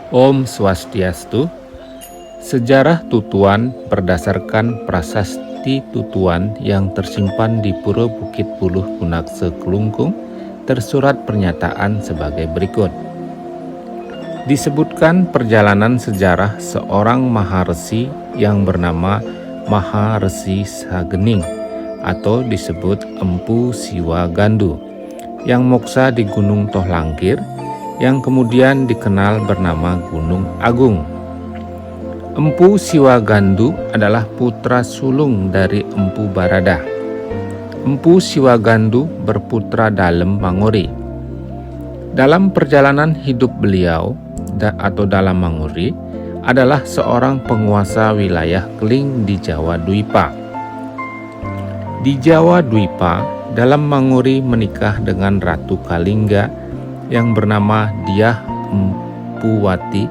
Om Swastiastu. Sejarah Tutuan berdasarkan prasasti Tutuan yang tersimpan di Pura Bukit Puluh Kunakse Kelungkung tersurat pernyataan sebagai berikut. Disebutkan perjalanan sejarah seorang Maharesi yang bernama Maharesi Sagening atau disebut Empu Siwagandu yang moksa di Gunung Tohlangkir yang kemudian dikenal bernama Gunung Agung. Empu Siwagandu adalah putra sulung dari Empu Barada. Empu Siwagandu berputra dalem Mangori. Dalam perjalanan hidup beliau atau dalam Mangori adalah seorang penguasa wilayah Keling di Jawa Dwipa. Di Jawa Dwipa, dalam Mangori menikah dengan Ratu Kalingga yang bernama Dyah Empuwati.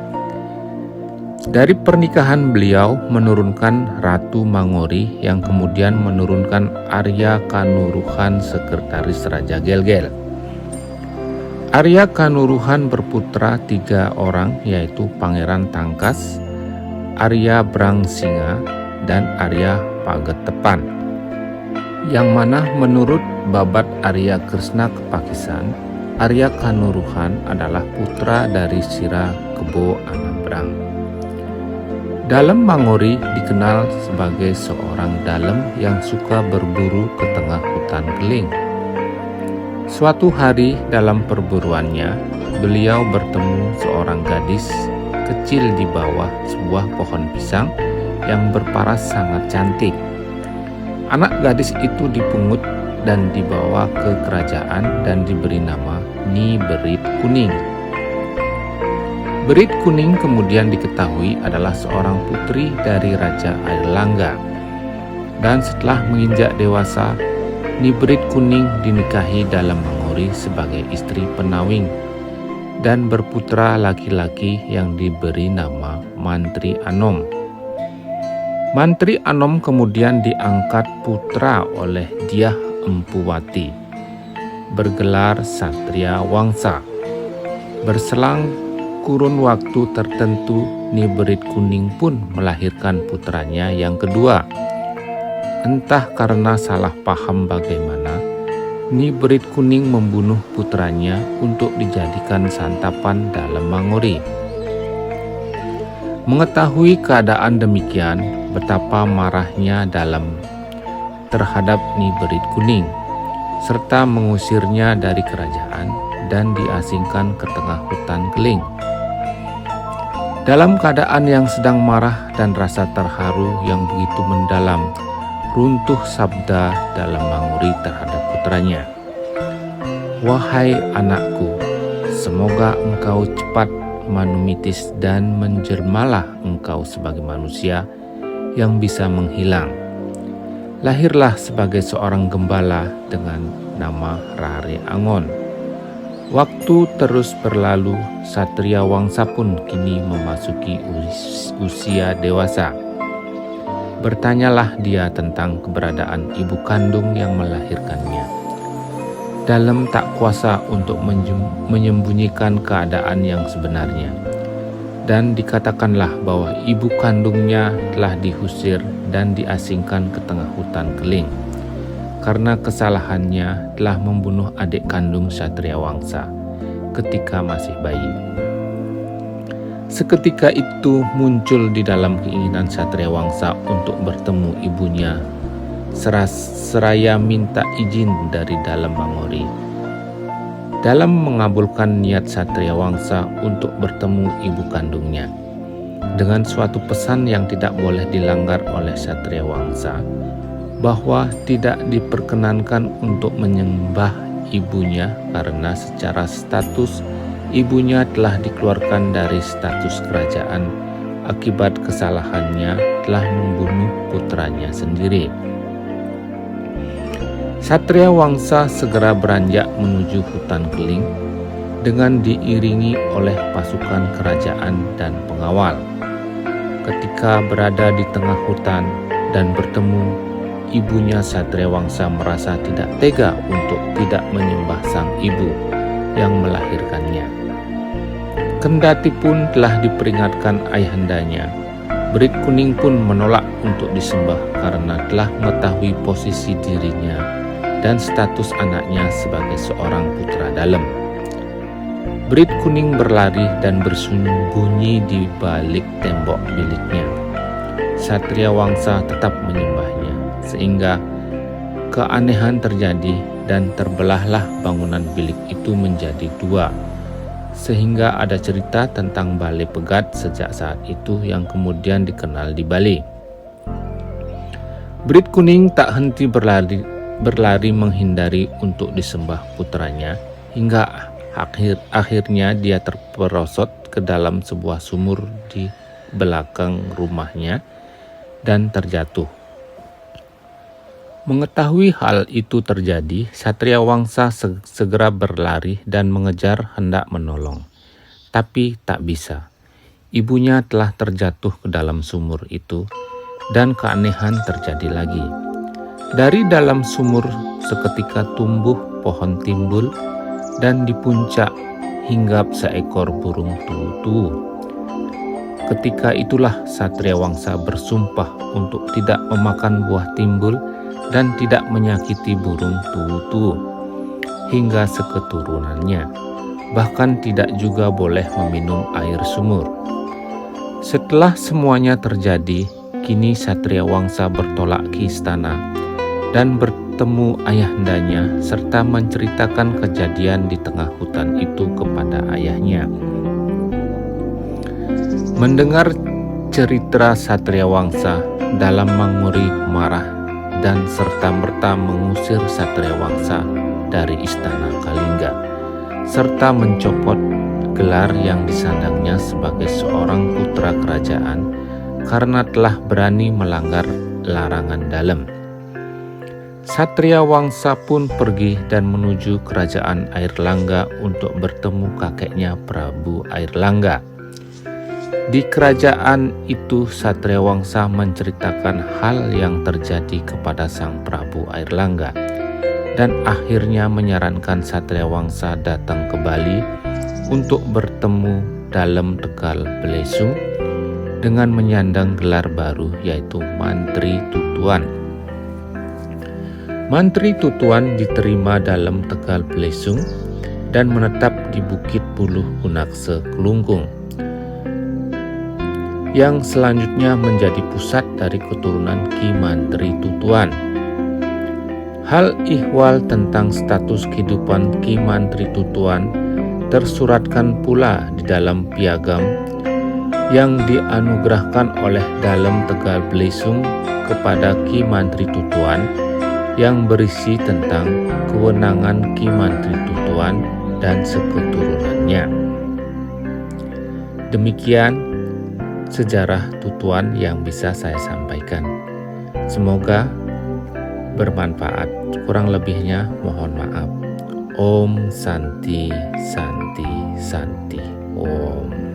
Dari pernikahan beliau menurunkan Ratu Mangori yang kemudian menurunkan Arya Kanuruhan sekretaris Raja Gelgel. Arya Kanuruhan berputra 3 orang yaitu Pangeran Tangkas, Arya Brangsinga, dan Arya Pagetepan. Yang mana menurut Babat Arya Kresna Kepakisan, Arya Kanuruhan adalah putra dari Sira Kebo Anabrang. Dalem Mangori dikenal sebagai seorang dalem yang suka berburu ke tengah hutan Keling. Suatu hari dalam perburuannya, beliau bertemu seorang gadis kecil di bawah sebuah pohon pisang yang berparas sangat cantik. Anak gadis itu dipungut dan dibawa ke kerajaan dan diberi nama Nyi Berit Kuning. Berit Kuning kemudian diketahui adalah seorang putri dari Raja Airlangga. Dan setelah menginjak dewasa, Nyi Berit Kuning dinikahi dalam Mangori sebagai istri Penawing dan berputra laki-laki yang diberi nama Mantri Anom. Mantri Anom kemudian diangkat putra oleh Dyah Empuwati, bergelar Satria Wangsa. Berselang kurun waktu tertentu, Nyi Berit Kuning pun melahirkan putranya yang kedua. Entah karena salah paham bagaimana, Nyi Berit Kuning membunuh putranya untuk dijadikan santapan dalam Mangori. Mengetahui keadaan demikian, betapa marahnya Dalem terhadap Nyi Berit Kuning, serta mengusirnya dari kerajaan dan diasingkan ke tengah hutan Keling. Dalam keadaan yang sedang marah dan rasa terharu yang begitu mendalam, runtuh sabda Dalem Mangori terhadap putranya. "Wahai anakku, semoga engkau cepat manumitis dan menjelmalah engkau sebagai manusia yang bisa menghilang. Lahirlah sebagai seorang gembala dengan nama Rare Angon." Waktu terus berlalu, Satria Wangsa pun kini memasuki usia dewasa. Bertanyalah dia tentang keberadaan ibu kandung yang melahirkannya. Dalem tak kuasa untuk menyembunyikan keadaan yang sebenarnya. Dan dikatakanlah bahwa ibu kandungnya telah diusir dan diasingkan ke tengah hutan Keling karena kesalahannya telah membunuh adik kandung Satria Wangsa ketika masih bayi. Seketika itu muncul di dalam keinginan Satria Wangsa untuk bertemu ibunya, seraya minta izin dari Dalem Mangori. Dalem mengabulkan niat Satria Wangsa untuk bertemu ibu kandungnya dengan suatu pesan yang tidak boleh dilanggar oleh Satria Wangsa, bahwa tidak diperkenankan untuk menyembah ibunya karena secara status ibunya telah dikeluarkan dari status kerajaan akibat kesalahannya telah membunuh putranya sendiri. Satria Wangsa segera beranjak menuju hutan Keling dengan diiringi oleh pasukan kerajaan dan pengawal. Ketika berada di tengah hutan dan bertemu ibunya, Satria Wangsa merasa tidak tega untuk tidak menyembah sang ibu yang melahirkannya. Kendati pun telah diperingatkan ayahandanya, Berit Kuning pun menolak untuk disembah karena telah mengetahui posisi dirinya dan status anaknya sebagai seorang putra dalem. Berit Kuning berlari dan bersembunyi di balik tembok biliknya. Satria Wangsa tetap menyembahnya, sehingga keanehan terjadi dan terbelahlah bangunan bilik itu menjadi dua, sehingga ada cerita tentang Balai Pegat sejak saat itu yang kemudian dikenal di Bali. Berit Kuning tak henti berlari menghindari untuk disembah putranya, hingga akhirnya dia terperosot ke dalam sebuah sumur di belakang rumahnya dan terjatuh. Mengetahui hal itu terjadi, Satria Wangsa segera berlari dan mengejar hendak menolong. Tapi tak bisa. Ibunya telah terjatuh ke dalam sumur itu dan keanehan terjadi lagi. Dari dalam sumur seketika tumbuh pohon timbul dan di puncak hinggap seekor burung tutu. Ketika itulah Satria Wangsa bersumpah untuk tidak memakan buah timbul dan tidak menyakiti burung tutu hingga seketurunannya, bahkan tidak juga boleh meminum air sumur. Setelah semuanya terjadi, kini Satria Wangsa bertolak ke istana dan bertemu ayahandanya serta menceritakan kejadian di tengah hutan itu kepada ayahnya. Mendengar cerita Satria Wangsa, Dalam Manguri marah dan serta-merta mengusir Satria Wangsa dari istana Kalingga, serta mencopot gelar yang disandangnya sebagai seorang putra kerajaan karena telah berani melanggar larangan Dalem. Satria Wangsa pun pergi dan menuju kerajaan Airlangga untuk bertemu kakeknya Prabu Airlangga. Di kerajaan itu Satria Wangsa menceritakan hal yang terjadi kepada sang Prabu Airlangga dan akhirnya menyarankan Satria Wangsa datang ke Bali untuk bertemu Dalem Tegal Belesung dengan menyandang gelar baru yaitu Mantri Tutuan. Mantri Tutuan diterima Dalem Tegal Belesung dan menetap di Bukit Puluh Unakse Kelungkung, yang selanjutnya menjadi pusat dari keturunan Ki Mantri Tutuan. Hal ihwal tentang status kehidupan Ki Mantri Tutuan tersuratkan pula di dalam piagam yang dianugerahkan oleh Dalem Tegal Belesung kepada Ki Mantri Tutuan, yang berisi tentang kewenangan Ki Mantri Tutuan dan seketurunannya. Demikian sejarah Tutuan yang bisa saya sampaikan. Semoga bermanfaat. Kurang lebihnya mohon maaf. Om Santi Santi Santi Om.